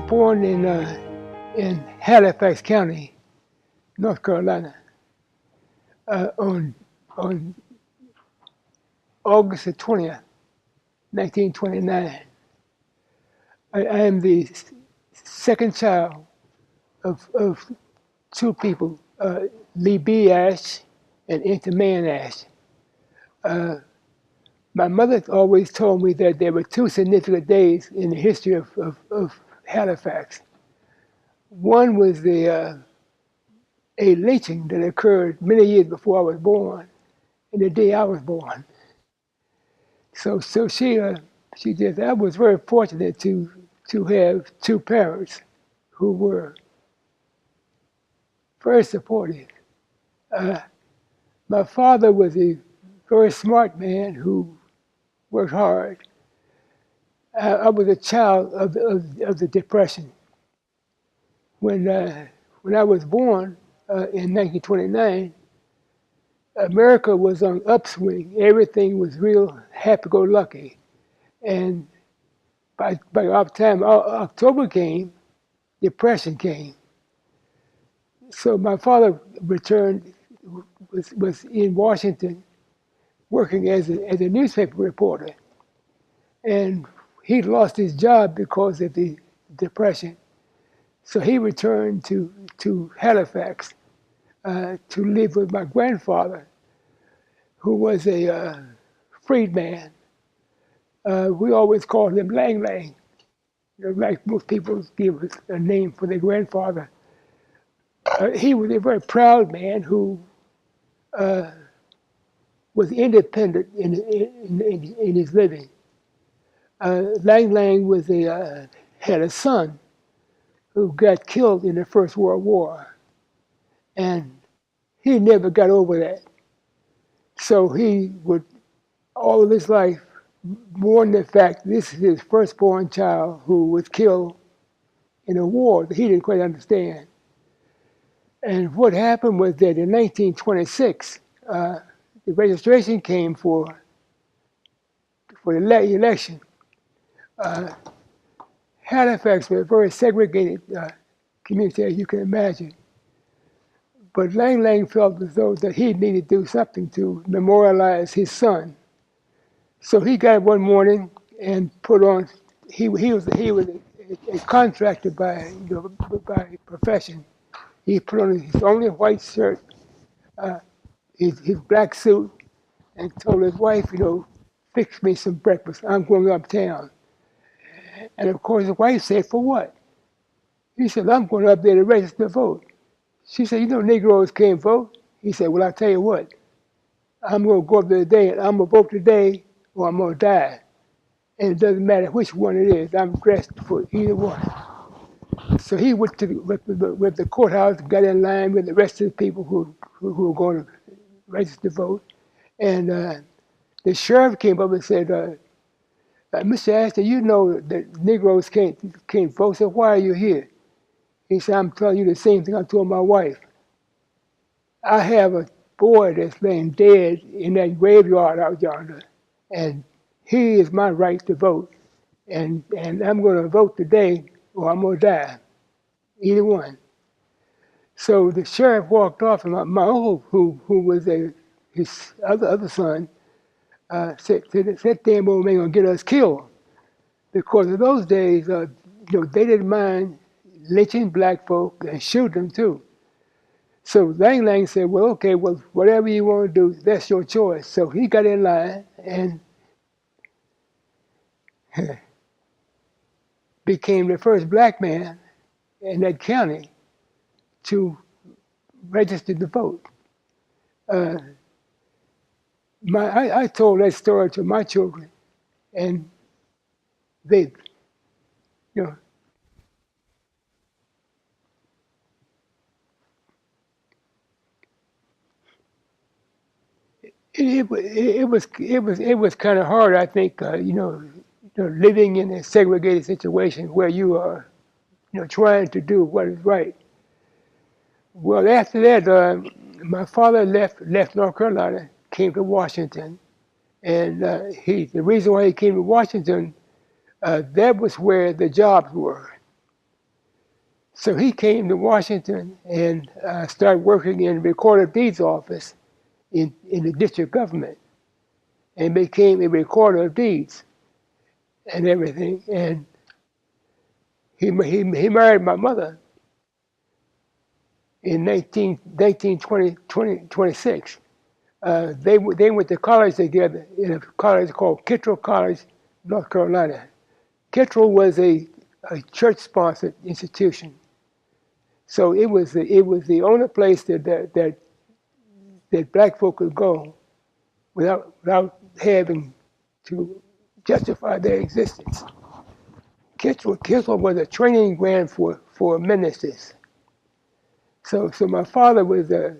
born in Halifax County, North Carolina, on August the 20th, 1929. I am the second child of two people, Lee B. Ashe and Enter Man Ashe. My mother always told me that there were two significant days in the history of Halifax. One was a lynching that occurred many years before I was born, and the day I was born. So she just, I was very fortunate to have two parents who were very supportive. My father was a very smart man who worked hard. I was a child of the Depression. When I was born in 1929, America was on upswing. Everything was real happy-go-lucky. And by our time October came, Depression came. So my father returned, was in Washington, working as a newspaper reporter. And he lost his job because of the Depression. So he returned to Halifax to live with my grandfather, who was a freedman. We always called him Lang Lang. You know, like most people give us a name for their grandfather. He was a very proud man who was independent in his living. Lang Lang had a son who got killed in the First World War, and he never got over that. So he would, all of his life, mourn the fact this is his firstborn child who was killed in a war that he didn't quite understand. And what happened was that in 1926, the registration came for the election. Halifax was a very segregated community, as you can imagine. But Lang Lang felt as though that he needed to do something to memorialize his son. So he got up one morning and put on. He was a contractor by profession. He put on his only white shirt, his black suit, and told his wife, fix me some breakfast. I'm going uptown. And of course, his wife said, for what? He said, I'm going up there to register to vote. She said, Negroes can't vote. He said, well, I'll tell you what. I'm going to go up there today, and I'm going to vote today, or I'm going to die. And it doesn't matter which one it is. I'm dressed for either one. So he went with the courthouse, got in line with the rest of the people who were going to register to vote. And the sheriff came up and said, Mr. Ashe, you know that Negroes can't vote, so why are you here? He said, I'm telling you the same thing I told my wife. I have a boy that's laying dead in that graveyard out yonder, and he is my right to vote. And I'm going to vote today, or I'm going to die. Either one. So the sheriff walked off, and my uncle, who was his other son, said, that damn old man going to get us killed. Because in those days, they didn't mind lynching black folk and shooting them too. So Lang Lang said, well, okay, well, whatever you want to do, that's your choice. So he got in line and became the first black man in that county to register to vote. I told that story to my children, and they, it was kind of hard, I think, living in a segregated situation where you are, trying to do what is right. Well, after that, my father left North Carolina, came to Washington, and the reason why he came to Washington, that was where the jobs were. So he came to Washington and started working in the Recorder of Deeds office in the district government, and became a recorder of deeds and everything. And he married my mother in 1926. They went to college together in a college called Kittrell College, North Carolina. Kittrell was a church-sponsored institution, so it was the only place that black folk could go without having to justify their existence. Kittrell was a training ground for ministers. So my father was a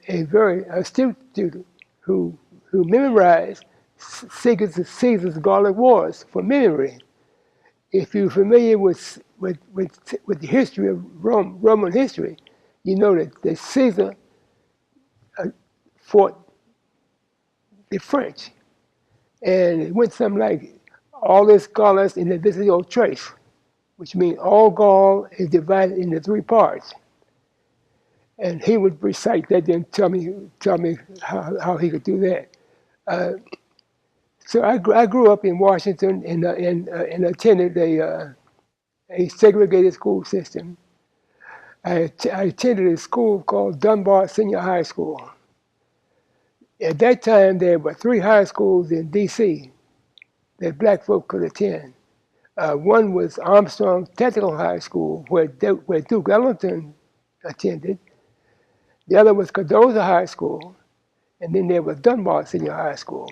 very astute student who memorized Caesar's Gallic Wars from memory. If you're familiar with the history of Roman history, you know that Caesar fought the French, and it went something like Aulus Gallus in the Divisional Trace, which means all Gaul is divided into 3 parts. And he would recite that, then tell me how he could do that. So I grew up in Washington and attended a segregated school system. I attended a school called Dunbar Senior High School. At that time, there were 3 high schools in D.C. that black folk could attend. One was Armstrong Technical High School, where Duke Ellington attended. The other was Cardozo High School, and then there was Dunbar Senior High School.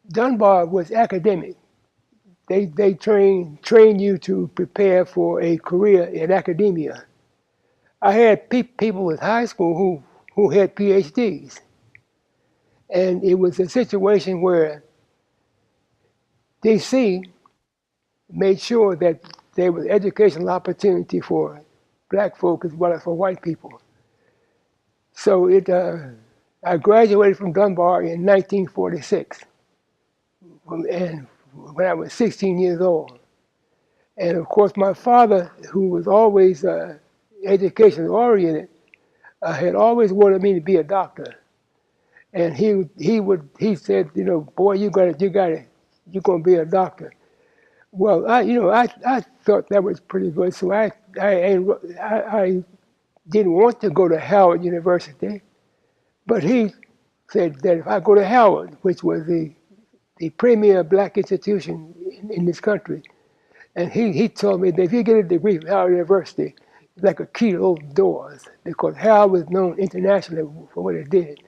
Dunbar was academic. They train you to prepare for a career in academia. I had people with high school who had PhDs, and it was a situation where DC made sure that there was educational opportunity for black folk as well as for white people. So I graduated from Dunbar in 1946, and when I was 16 years old. And of course, my father, who was always education oriented, had always wanted me to be a doctor. And he said, boy, you're gonna be a doctor. Well, I thought that was pretty good, so I didn't want to go to Howard University, but he said that if I go to Howard, which was the premier black institution in this country, and he told me that if you get a degree from Howard University, it's like a key to open doors, because Howard was known internationally for what it did.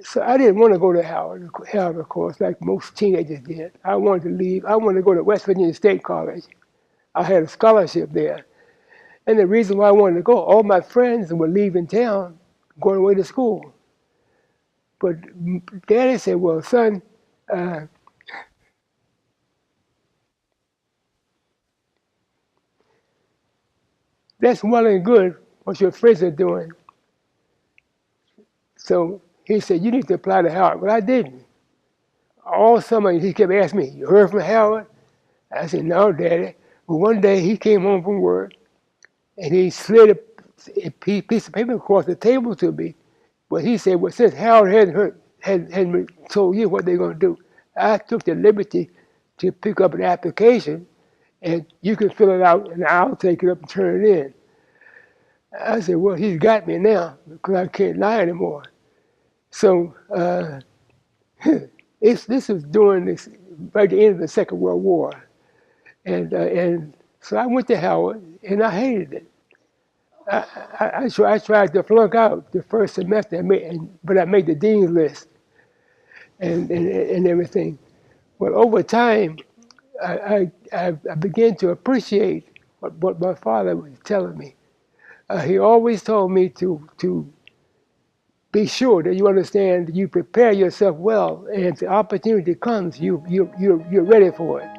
So I didn't want to go to Howard, of course, like most teenagers did. I wanted to leave. I wanted to go to West Virginia State College. I had a scholarship there. And the reason why I wanted to go, all my friends were leaving town, going away to school. But Daddy said, well, son, that's well and good what your friends are doing. So he said, you need to apply to Howard. But I didn't. All summer he kept asking me, you heard from Howard? I said, no, Daddy. But one day he came home from work and he slid a piece of paper across the table to me. But he said, well, since Howard hadn't told you what they're going to do, I took the liberty to pick up an application, and you can fill it out, and I'll take it up and turn it in. I said, well, he's got me now, because I can't lie anymore. So this was during right at the end of the Second World War. And so I went to Howard, and I hated it. I tried to flunk out the first semester, but I made the dean's list and everything. But over time, I began to appreciate what my father was telling me. He always told me to be sure that you understand, that you prepare yourself well, and if the opportunity comes, you're ready for it.